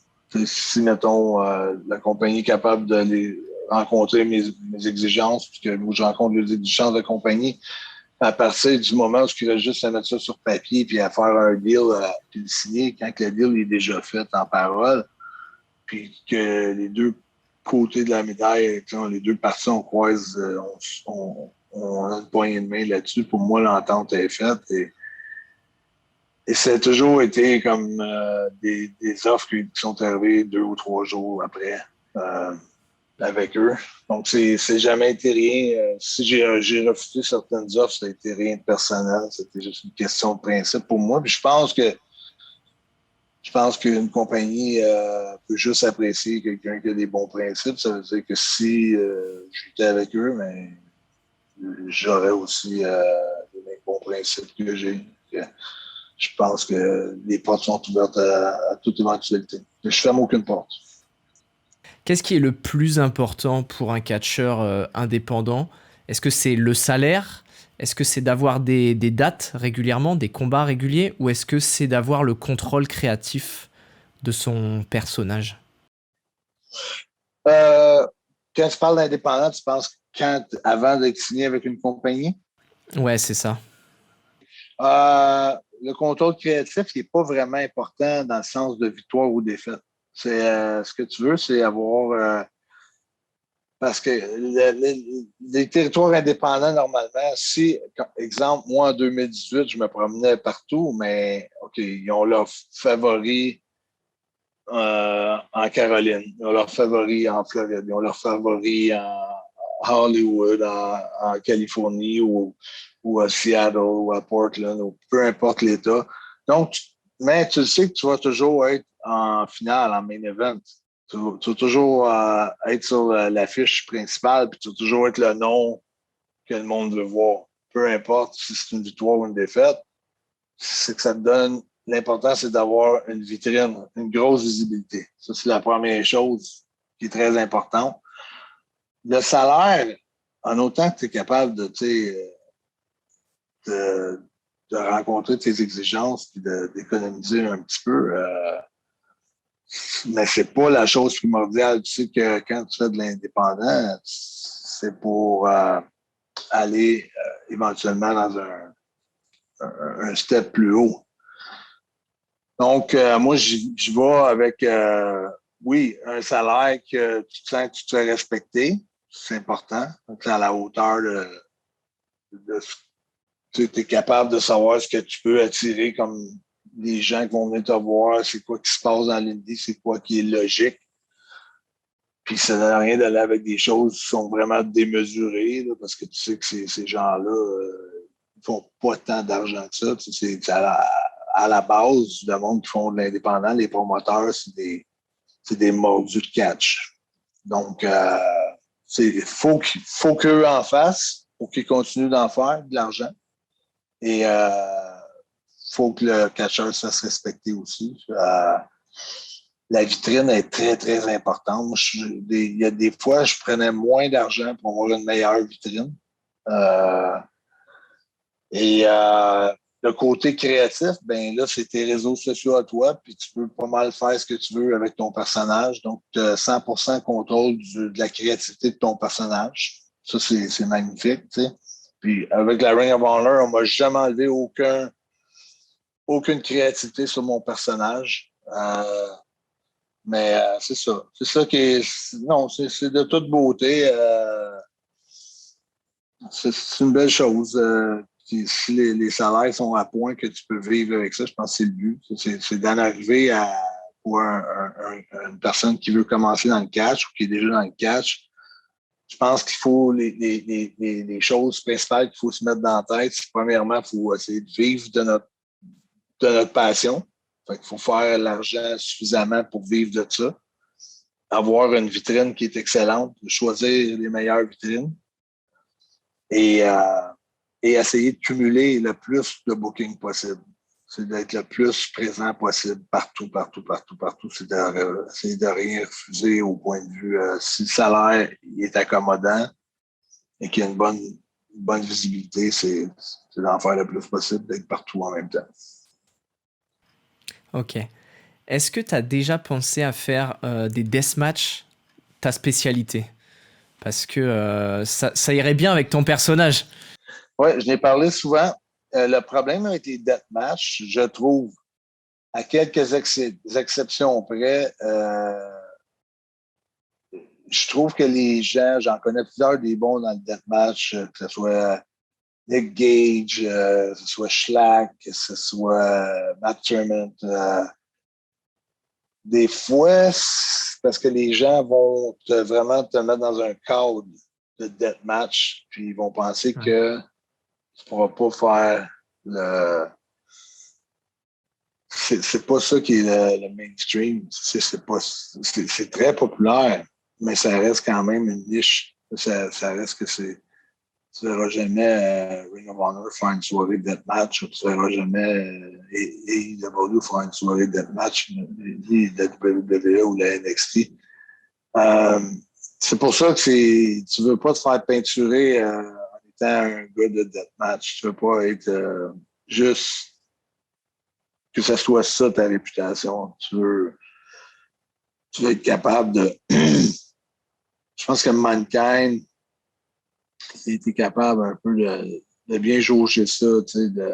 Si, mettons, la compagnie est capable de les rencontrer mes exigences, puis que moi, je rencontre les exigences de la compagnie, à partir du moment où il reste juste à mettre ça sur papier puis à faire un deal, puis le signer, quand le deal est déjà fait en parole, puis que les deux côtés de la médaille, les deux parties, on croise, on a une poignée de main là-dessus. Pour moi, l'entente est faite. Et ça a toujours été comme des offres qui sont arrivées 2 ou 3 jours après avec eux. Donc, c'est jamais été rien. Si j'ai refusé certaines offres, ça a été rien de personnel. C'était juste une question de principe pour moi. Puis je pense qu'une compagnie peut juste apprécier quelqu'un qui a des bons principes. Ça veut dire que si j'étais avec eux, mais j'aurais aussi les mêmes bons principes que j'ai. Je pense que les portes sont ouvertes à toute éventualité. Je ne ferme aucune porte. Qu'est-ce qui est le plus important pour un catcheur indépendant? Est-ce que c'est le salaire? Est-ce que c'est d'avoir des dates régulièrement, des combats réguliers? Ou est-ce que c'est d'avoir le contrôle créatif de son personnage? Euh, Quand tu parles d'indépendant, tu penses avant d'être signé avec une compagnie? Ouais, c'est ça. Le contrôle créatif n'est pas vraiment important dans le sens de victoire ou défaite. Ce que tu veux, c'est avoir Parce que les territoires indépendants, normalement, si, exemple, moi, en 2018, je me promenais partout, mais OK, ils ont leurs favoris en Caroline, ils ont leurs favoris en Floride, ils ont leurs favoris en Hollywood, en Californie ou à Seattle ou à Portland, ou peu importe l'État. Donc, mais tu sais que tu vas toujours être en finale, en main event. Tu vas toujours être sur l'affiche principale, puis tu vas toujours être le nom que le monde veut voir. Peu importe si c'est une victoire ou une défaite, c'est que ça te donne. L'important, c'est d'avoir une vitrine, une grosse visibilité. Ça, c'est la première chose qui est très importante. Le salaire, en autant que tu es capable de, de rencontrer tes exigences et d'économiser un petit peu, mais c'est pas la chose primordiale. Tu sais que quand tu fais de l'indépendant, c'est pour aller éventuellement dans un step plus haut. Donc, moi, j'y vais avec, oui, un salaire que tu sens que tu te fais respecter. C'est important. Donc, à la hauteur de tu es capable de savoir ce que tu peux attirer comme les gens qui vont venir te voir, c'est quoi qui se passe dans l'indie, c'est quoi qui est logique. Puis ça n'a rien d'aller avec des choses qui sont vraiment démesurées, là, parce que tu sais que ces gens-là ne font pas tant d'argent que ça. Tu sais, c'est à la base, le monde qui font de l'indépendant, les promoteurs, c'est des mordus de catch. Donc, il faut qu'eux en fassent, faut qu'ils continuent d'en faire de l'argent. Et faut que le catcheur se fasse respecter aussi. La vitrine est très, très importante. Moi, il y a des fois, je prenais moins d'argent pour avoir une meilleure vitrine. Euh, et le côté créatif, ben là, c'est tes réseaux sociaux à toi, puis tu peux pas mal faire ce que tu veux avec ton personnage. Donc, tu as 100% contrôle de la créativité de ton personnage. Ça, c'est magnifique, tu sais. Puis avec la Ring of Honor, on m'a jamais enlevé aucune créativité sur mon personnage. Mais c'est ça. C'est ça qui est. Non, c'est de toute beauté. C'est une belle chose. Si les salaires sont à point que tu peux vivre avec ça, je pense que c'est le but. C'est d'en arriver pour une personne qui veut commencer dans le catch ou qui est déjà dans le catch. Je pense qu'il faut les choses principales qu'il faut se mettre dans la tête. C'est premièrement, il faut essayer de vivre de notre passion. Fait qu'il faut faire l'argent suffisamment pour vivre de ça. Avoir une vitrine qui est excellente, choisir les meilleures vitrines et, euh, et essayer de cumuler le plus de bookings possible. C'est d'être le plus présent possible partout, partout, partout, partout. C'est de rien refuser au point de vue. Si le salaire est accommodant et qu'il y a une bonne visibilité, c'est d'en faire le plus possible, d'être partout en même temps. Ok. Est-ce que tu as déjà pensé à faire des deathmatchs, ta spécialité? Parce que ça irait bien avec ton personnage. Oui, je n'ai parlé souvent. Le problème avec les deathmatchs, je trouve, à quelques exceptions près, je trouve que les gens, j'en connais plusieurs des bons dans le deathmatch, que ce soit Nick Gage, que ce soit Schlack, que ce soit Matt Turment. Des fois, c'est parce que les gens vont vraiment te mettre dans un cadre de deathmatch, puis ils vont penser que tu ne pourras pas faire le. C'est pas ça qui est le mainstream. C'est très populaire, mais ça reste quand même une niche. Ça reste que c'est. Tu ne verras jamais Ring of Honor faire une soirée de deathmatch, ou tu ne verras jamais AEW faire une soirée de deathmatch, ni la WWE ou la NXT. C'est pour ça que tu ne veux pas te faire peinturer en étant un gars de deathmatch. Tu ne veux pas être juste que ce soit ça ta réputation. Tu veux être capable de. Je pense que Mankind a été capable un peu de bien jauger ça, tu sais, de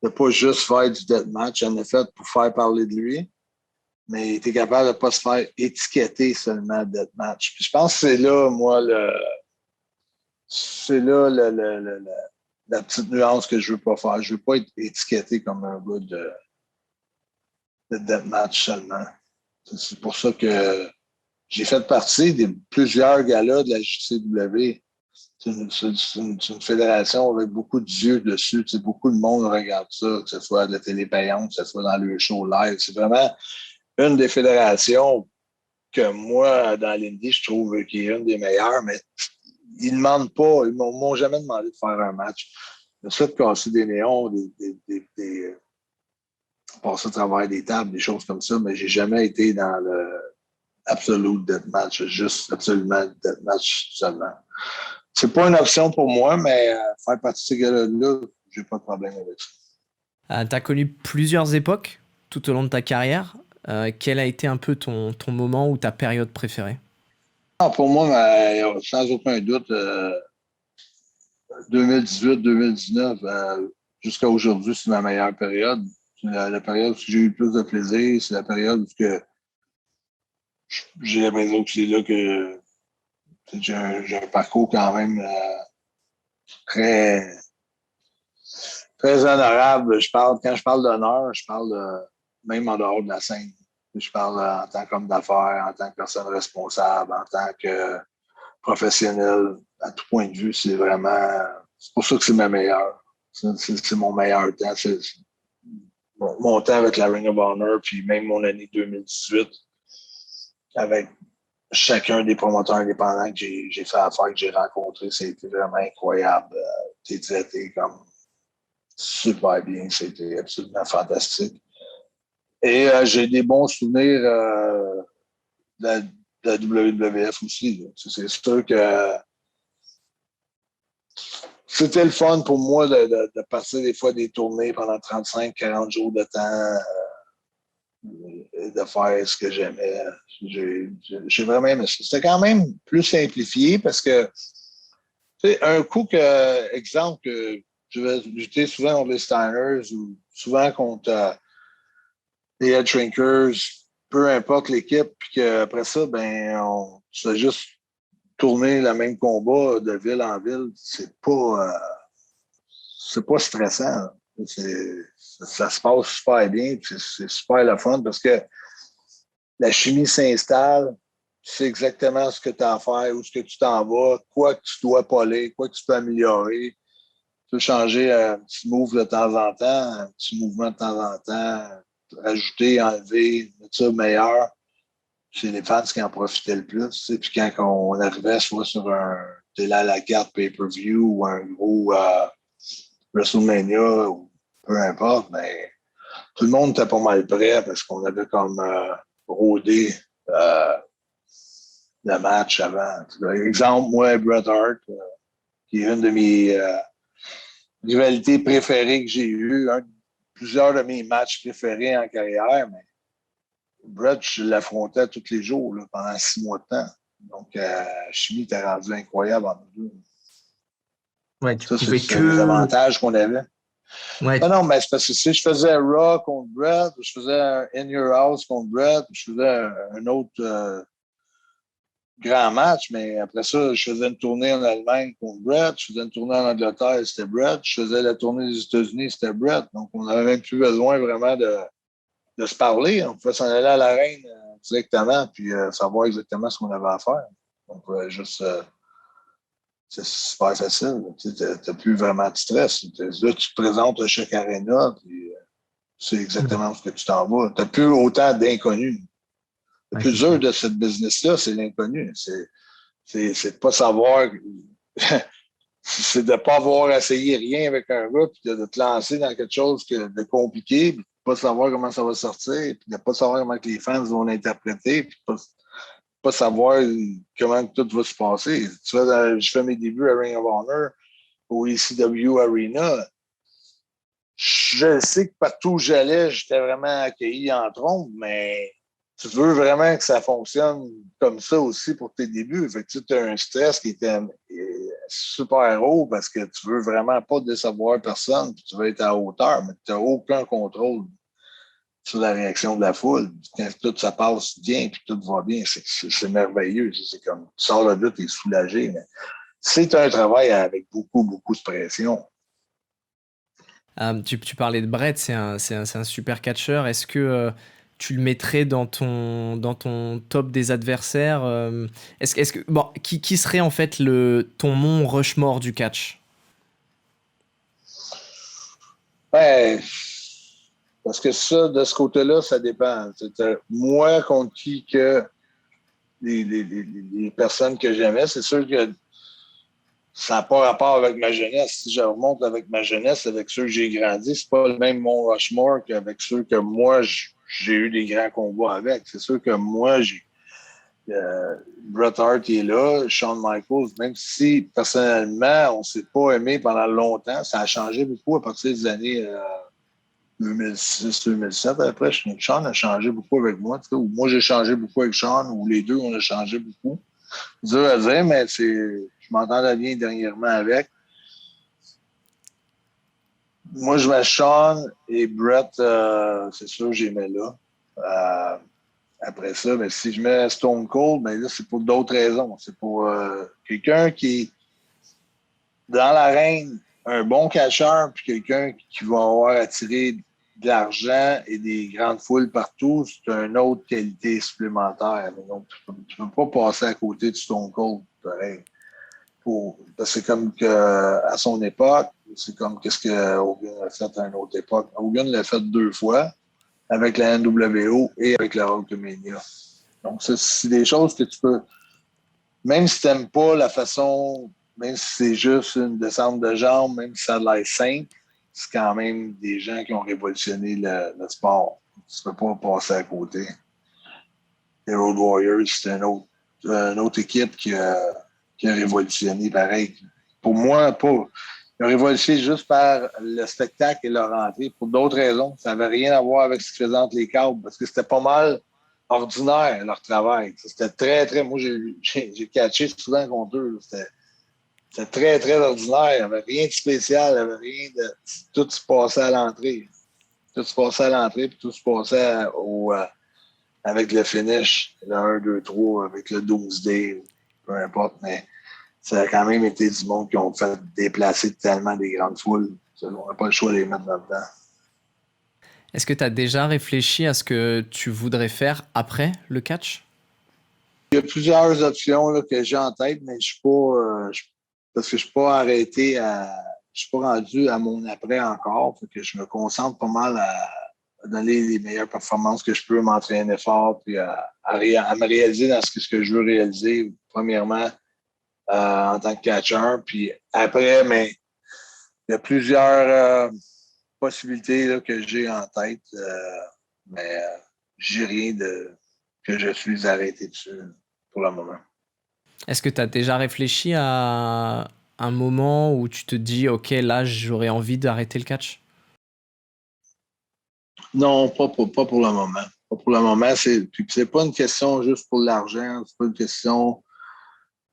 ne pas juste faire du deathmatch. En effet, pour faire parler de lui, mais tu es capable de ne pas se faire étiqueter seulement deathmatch. Puis je pense que c'est là, moi, c'est là la petite nuance que je ne veux pas faire. Je ne veux pas être étiqueté comme un gars de deathmatch seulement. C'est pour ça que j'ai fait partie de plusieurs galas de la JCW. C'est une fédération avec beaucoup d'yeux dessus. Beaucoup de monde regarde ça, que ce soit de la télé payante, que ce soit dans le show live. C'est vraiment une des fédérations que moi, dans l'Indie, je trouve qui est une des meilleures, mais ils ne demandent pas, ils ne m'ont jamais demandé de faire un match. Le fait de casser des néons, passer à travers des tables, des choses comme ça, mais j'ai jamais été dans le absolute deathmatch, juste absolument deathmatch seulement. C'est pas une option pour moi, mais faire partie de ces gars-là, j'ai pas de problème avec ça. Tu as connu plusieurs époques tout au long de ta carrière. Quel a été un peu ton moment ou ta période préférée? Pour moi, sans aucun doute, 2018-2019, jusqu'à aujourd'hui, c'est ma meilleure période. C'est la période où j'ai eu le plus de plaisir. C'est la période où j'ai l'impression que c'est là que j'ai un parcours quand même très, très honorable. Quand je parle d'honneur, je parle même en dehors de la scène. Je parle en tant qu'homme d'affaires, en tant que personne responsable, en tant que professionnel. À tout point de vue, c'est pour ça que c'est ma meilleure. C'est mon meilleur temps. Mon temps avec la Ring of Honor, puis même mon année 2018, avec chacun des promoteurs indépendants que j'ai fait affaire, que j'ai rencontrés, c'était vraiment incroyable. T'es traité comme super bien. C'était absolument fantastique. Et j'ai des bons souvenirs de la WWF aussi. C'est sûr que c'était le fun pour moi de passer des fois des tournées pendant 35-40 jours de temps et de faire ce que j'aimais. J'ai vraiment aimé ça. C'était quand même plus simplifié parce que, tu sais, un coup que, exemple, que je vais lutter souvent contre les Steiners ou souvent contre les Head Shrinkers, peu importe l'équipe, puis qu'après ça, on se fait juste tourner le même combat de ville en ville. C'est pas stressant. Ça se passe super bien, c'est super le fun parce que la chimie s'installe, tu sais exactement ce que tu as à faire, où ce que tu t'en vas, quoi que tu dois poler, quoi que tu peux améliorer. Tu peux changer un petit move de temps en temps, un petit mouvement de temps en temps, rajouter, enlever, mettre ça meilleur. C'est les fans qui en profitaient le plus. Tu sais. Puis quand on arrivait soit sur un télé à la carte pay-per-view ou un gros WrestleMania ou peu importe, mais tout le monde était pas mal prêt parce qu'on avait comme rodé euh, le match avant. Par exemple, moi, Bret Hart, qui est une de mes rivalités préférées que j'ai eues, plusieurs de mes matchs préférés en carrière, mais Bret, je l'affrontais tous les jours là, pendant 6 mois de temps. Donc, chimie était rendu incroyable en nous deux. Ouais, tu Ça, pouvais c'est les que. avantages qu'on avait. Ouais, Non, mais c'est parce que si je faisais un Raw contre Bret, je faisais un In Your House contre Bret, je faisais un autre grand match, mais après ça, je faisais une tournée en Allemagne contre Bret, je faisais une tournée en Angleterre, c'était Bret, je faisais la tournée des États-Unis, c'était Bret. Donc, on n'avait même plus besoin vraiment de se parler. On pouvait s'en aller à l'arène directement, puis savoir exactement ce qu'on avait à faire. Donc, juste, c'est super facile. Tu n'as plus vraiment de stress. Là, tu te présentes à chaque aréna, puis c'est exactement ce que tu t'en vas. Tu n'as plus autant d'inconnus. Le ouais, plus c'est dur clair. de cette business-là, c'est l'inconnu. C'est de ne pas savoir, c'est de ne pas avoir essayé rien avec un gars, puis de te lancer dans quelque chose de compliqué, puis de ne pas savoir comment ça va sortir, puis de ne pas savoir comment que les fans vont l'interpréter, puis de ne pas savoir comment tout va se passer. Tu vois, je fais mes débuts à Ring of Honor, au ECW Arena. Je sais que partout où j'allais, j'étais vraiment accueilli en trombe, mais tu veux vraiment que ça fonctionne comme ça aussi pour tes débuts. Fait que tu as un stress qui était super haut parce que tu veux vraiment pas décevoir personne, puis tu veux être à hauteur, mais tu n'as aucun contrôle sur la réaction de la foule. Quand tout ça passe bien puis tout va bien, c'est merveilleux. C'est comme tu sors de là, tu es soulagé. Mais c'est un travail avec beaucoup, beaucoup de pression. Tu parlais de Brett, c'est un super catcheur. Est-ce que tu le mettrais dans ton top des adversaires? Bon, qui serait en fait ton mont Rushmore du catch? Ouais, parce que ça, de ce côté-là, ça dépend. Moi, contre qui que les personnes que j'aimais, c'est sûr que ça n'a pas rapport avec ma jeunesse. Si je remonte avec ma jeunesse, avec ceux que j'ai grandi, c'est pas le même Mont Rushmore qu'avec ceux que moi, j'ai eu des grands combats avec. C'est sûr que moi, Bret Hart est là, Shawn Michaels, même si personnellement, on ne s'est pas aimé pendant longtemps, ça a changé beaucoup à partir des années 2006-2007. Après, Shawn a changé beaucoup avec moi. Ou moi, j'ai changé beaucoup avec Shawn, ou les deux, on a changé beaucoup. Dur à dire, mais je m'entendais bien dernièrement avec. Moi, je mets Shawn et Brett, c'est sûr, j'aimais là. Après ça, mais si je mets Stone Cold, ben là, c'est pour d'autres raisons. C'est pour quelqu'un qui est dans l'arène, un bon catcheur, puis quelqu'un qui va avoir attiré de l'argent et des grandes foules partout, c'est une autre qualité supplémentaire. Donc, tu ne peux pas passer à côté de Stone Cold, pareil. Parce que c'est comme que, à son époque, c'est comme qu'est-ce que Hogan a fait à une autre époque. Hogan l'a fait 2 fois avec la NWO et avec la Hulkamania. Donc, c'est des choses que tu peux, même si tu n'aimes pas la façon, même si c'est juste une descente de jambes, même si ça a l'air simple, c'est quand même des gens qui ont révolutionné le sport. Tu ne peux pas passer à côté. Les Road Warriors, c'est une autre équipe qui a révolutionné pareil. Pour moi, pas. Ils ont révolutionné juste par le spectacle et leur entrée. Pour d'autres raisons, ça n'avait rien à voir avec ce qu'ils faisaient entre les câbles, parce que c'était pas mal ordinaire, leur travail. C'était très, très... Moi, j'ai catché souvent contre eux. C'était très, très ordinaire. Il n'y avait rien de spécial. Il n'y avait rien de... Tout se passait à l'entrée. Tout se passait à l'entrée, puis tout se passait avec le finish. Le 1, 2, 3, avec le Doomsday, peu importe. Mais ça a quand même été du monde qui ont fait déplacer tellement des grandes foules. On n'a pas le choix de les mettre là-dedans. Est-ce que tu as déjà réfléchi à ce que tu voudrais faire après le catch? Il y a plusieurs options là, que j'ai en tête, mais je suis pas parce que je suis pas arrêté je suis pas rendu à mon après encore. Fait que je me concentre pas mal à donner les meilleures performances que je peux, m'entraîner fort, puis à me réaliser dans ce que je veux réaliser, premièrement, en tant que catcheur. Puis après, mais il y a plusieurs possibilités là, que j'ai en tête, mais j'ai rien que je suis arrêté dessus pour le moment. Est-ce que tu as déjà réfléchi à un moment où tu te dis, OK, là, j'aurais envie d'arrêter le catch? Non, pas pour le moment. Pas pour le moment. C'est pas une question juste pour l'argent. C'est pas une question.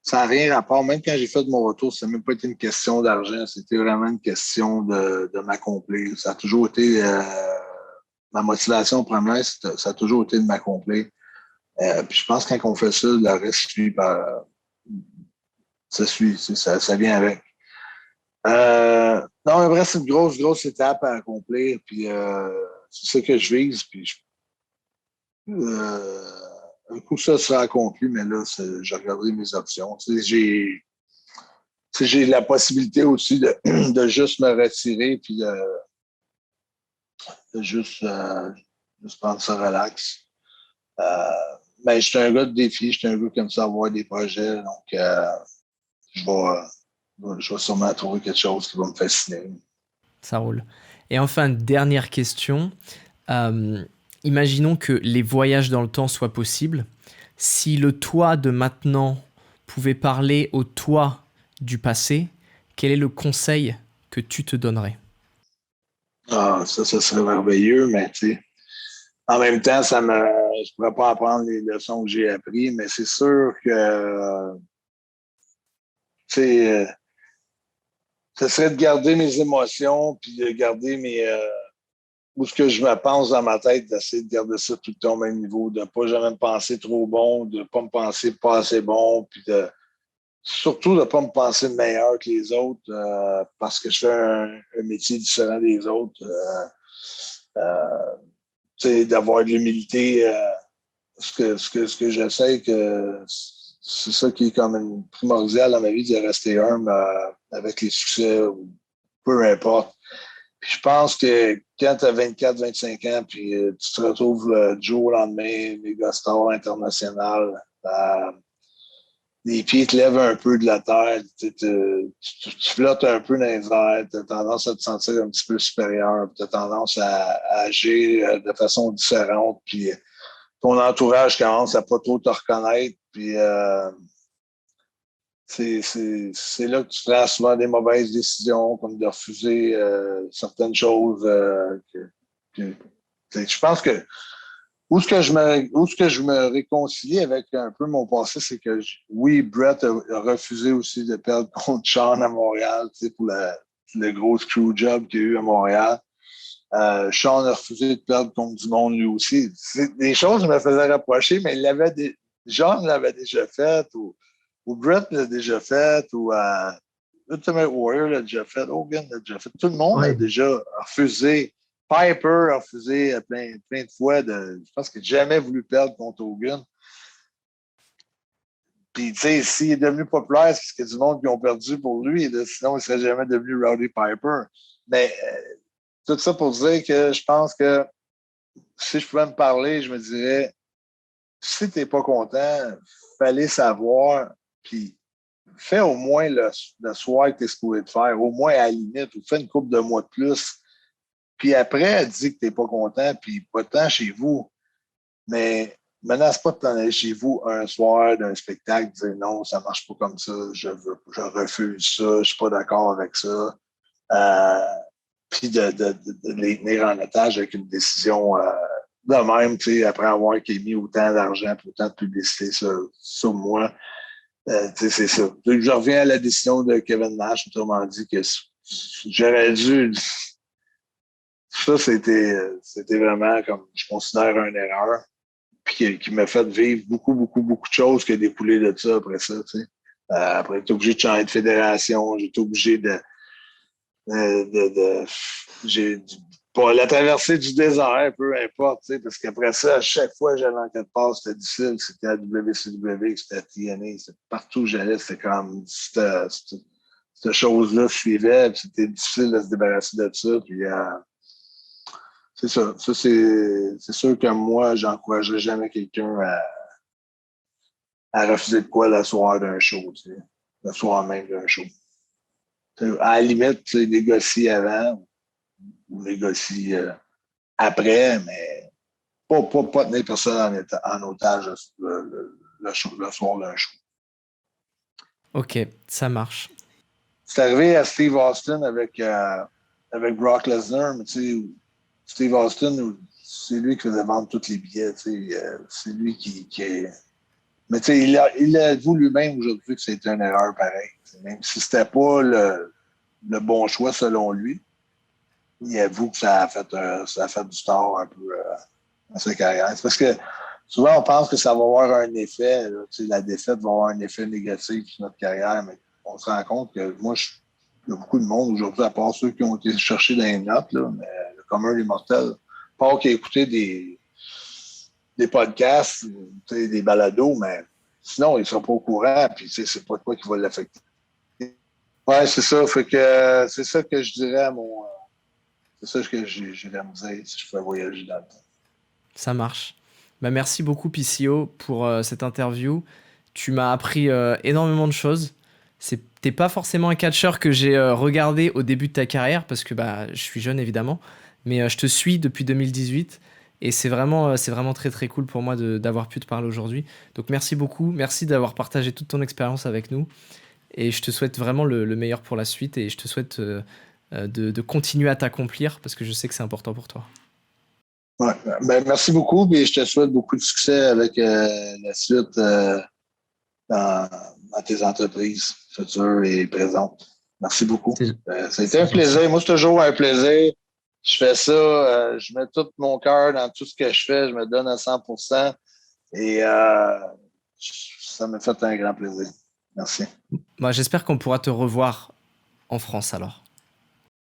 Ça n'a rien à rapport. Même quand j'ai fait mon retour, ça n'a même pas été une question d'argent. C'était vraiment une question de m'accomplir. Ça a toujours été ma motivation première, ça a toujours été de m'accomplir. Puis je pense que quand on fait ça, le reste suit par. Ça suit, ça vient avec. Non, mais vrai, c'est une grosse, grosse étape à accomplir. Puis c'est ça que je vise. Puis un coup, ça sera accompli, mais là, je regarderai mes options. J'ai la possibilité aussi de juste me retirer puis de juste prendre ça relax. Euh, mais je suis un gars de défi, je suis un gars qui aime ça avoir des projets. Donc, je vais sûrement trouver quelque chose qui va me fasciner. Ça roule. Et enfin, dernière question. Euh, Imaginons que les voyages dans le temps soient possibles. Si le toi de maintenant pouvait parler au toi du passé, quel est le conseil que tu te donnerais? Ah, ça serait merveilleux, mais tu sais, en même temps, je ne pourrais pas apprendre les leçons que j'ai apprises, mais c'est sûr que, tu sais, ce serait de garder mes émotions, puis de garder où ce que je me pense dans ma tête, d'essayer de garder ça tout le temps au même niveau, de ne pas jamais me penser trop bon, de ne pas me penser pas assez bon, puis surtout de ne pas me penser meilleur que les autres parce que je fais un métier différent des autres. D'avoir de l'humilité. Ce que j'essaie, c'est ça qui est quand même primordial dans ma vie, de rester humble avec les succès, ou peu importe. Puis je pense que quand tu as 24-25 ans, puis tu te retrouves du jour au lendemain, méga star international, les pieds te lèvent un peu de la terre, tu flottes un peu dans les airs, tu as tendance à te sentir un petit peu supérieur, tu as tendance à agir de façon différente, puis ton entourage commence à pas trop te reconnaître, puis c'est là que tu prends souvent des mauvaises décisions, comme de refuser certaines choses. Je pense que où ce que je me réconcilie avec un peu mon passé, c'est que oui, Brett a refusé aussi de perdre contre Sean à Montréal, pour le gros screw job qu'il y a eu à Montréal. Sean a refusé de perdre contre du monde lui aussi. C'est des choses qui me faisaient rapprocher, mais John l'avait déjà fait, ou Brett l'a déjà fait, ou Ultimate Warrior l'a déjà fait, Hogan l'a déjà fait. Tout le monde a déjà refusé. Piper a refusé plein de fois. Je pense qu'il n'a jamais voulu perdre contre Hogan. Puis, tu sais, s'il est devenu populaire, c'est parce qu'il y a du monde qui ont perdu pour lui. Là, sinon, il ne serait jamais devenu Rowdy Piper. Mais tout ça pour dire que je pense que si je pouvais me parler, je me dirais, si tu n'es pas content, fallait savoir, puis fais au moins le soir que tu es supposé de faire, au moins à la limite, ou fais une couple de mois de plus. Puis après, dis que tu n'es pas content, puis pas de temps chez vous. Mais menace pas de t'en aller chez vous un soir d'un spectacle, dire non, ça ne marche pas comme ça, je refuse ça, je ne suis pas d'accord avec ça. Puis de les tenir en otage avec une décision de même, après avoir mis autant d'argent et autant de publicité sur moi. C'est ça. Je reviens à la décision de Kevin Nash, autrement dit que j'aurais dû. Ça, c'était vraiment, comme je considère, une erreur. Puis qui m'a fait vivre beaucoup, beaucoup, beaucoup de choses qui ont découlé de ça après ça. Après, j'étais obligé de changer de fédération, j'étais obligé j'ai pour la traversée du désert, peu importe, parce qu'après ça, à chaque fois que j'allais en quelque part, c'était difficile. C'était à WCW, c'était à TNA, c'était partout où j'allais, c'était comme cette chose-là suivait, puis c'était difficile de se débarrasser de ça. Puis c'est ça. Ça, c'est sûr que moi, j'encouragerais jamais quelqu'un à refuser de quoi le soir d'un show, le soir même d'un show. À la limite, tu négocies avant ou négocies après, mais pas tenir personne en otage le soir d'un show. Ok, ça marche. C'est arrivé à Steve Austin avec Brock Lesnar, mais tu sais, Steve Austin, c'est lui qui faisait vendre tous les billets. C'est lui qui est. Mais tu sais, il a avoué lui-même aujourd'hui que c'était une erreur pareille. Même si c'était pas le bon choix selon lui, il avoue que ça a fait du tort un peu à sa carrière. C'est parce que souvent, on pense que ça va avoir un effet. Là, la défaite va avoir un effet négatif sur notre carrière, mais on se rend compte que il y a beaucoup de monde aujourd'hui, à part ceux qui ont été chercher dans les notes, là, mais le commun des mortels, pas qui a écouté des podcasts, des balados, mais sinon, ils ne sont pas au courant, puis c'est pas quoi qui va l'affecter. Ouais, c'est ça. Fait que c'est ça que je dirais à mon. C'est ça que j'irais me dire si je pouvais voyager dans le temps. Ça marche. Bah, merci beaucoup, PCO, pour cette interview. Tu m'as appris énormément de choses. T'es pas forcément un catcheur que j'ai regardé au début de ta carrière, parce que bah, je suis jeune, évidemment. Mais je te suis depuis 2018. Et c'est vraiment très, très cool pour moi d'avoir pu te parler aujourd'hui. Donc, merci beaucoup. Merci d'avoir partagé toute ton expérience avec nous. Et je te souhaite vraiment le meilleur pour la suite. Et je te souhaite de continuer à t'accomplir, parce que je sais que c'est important pour toi. Ouais, ben, merci beaucoup, et je te souhaite beaucoup de succès avec la suite dans tes entreprises futures et présentes. Merci beaucoup. Ça a été un plaisir. Moi, c'est toujours un plaisir. Je fais ça, je mets tout mon cœur dans tout ce que je fais, je me donne à 100%. Et ça m'a fait un grand plaisir. Merci. Moi, j'espère qu'on pourra te revoir en France alors.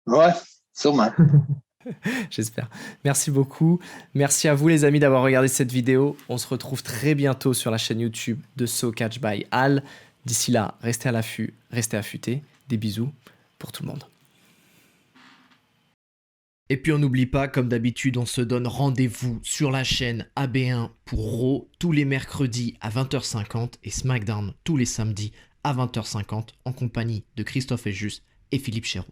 Ouais, sûrement. J'espère. Merci beaucoup. Merci à vous les amis d'avoir regardé cette vidéo. On se retrouve très bientôt sur la chaîne YouTube de So Catch by Al. D'ici là, restez à l'affût, restez affûtés. Des bisous pour tout le monde. Et puis on n'oublie pas, comme d'habitude, on se donne rendez-vous sur la chaîne AB1 pour Raw tous les mercredis à 20h50 et SmackDown tous les samedis à 20h50 en compagnie de Christophe Ejus et Philippe Chéroux.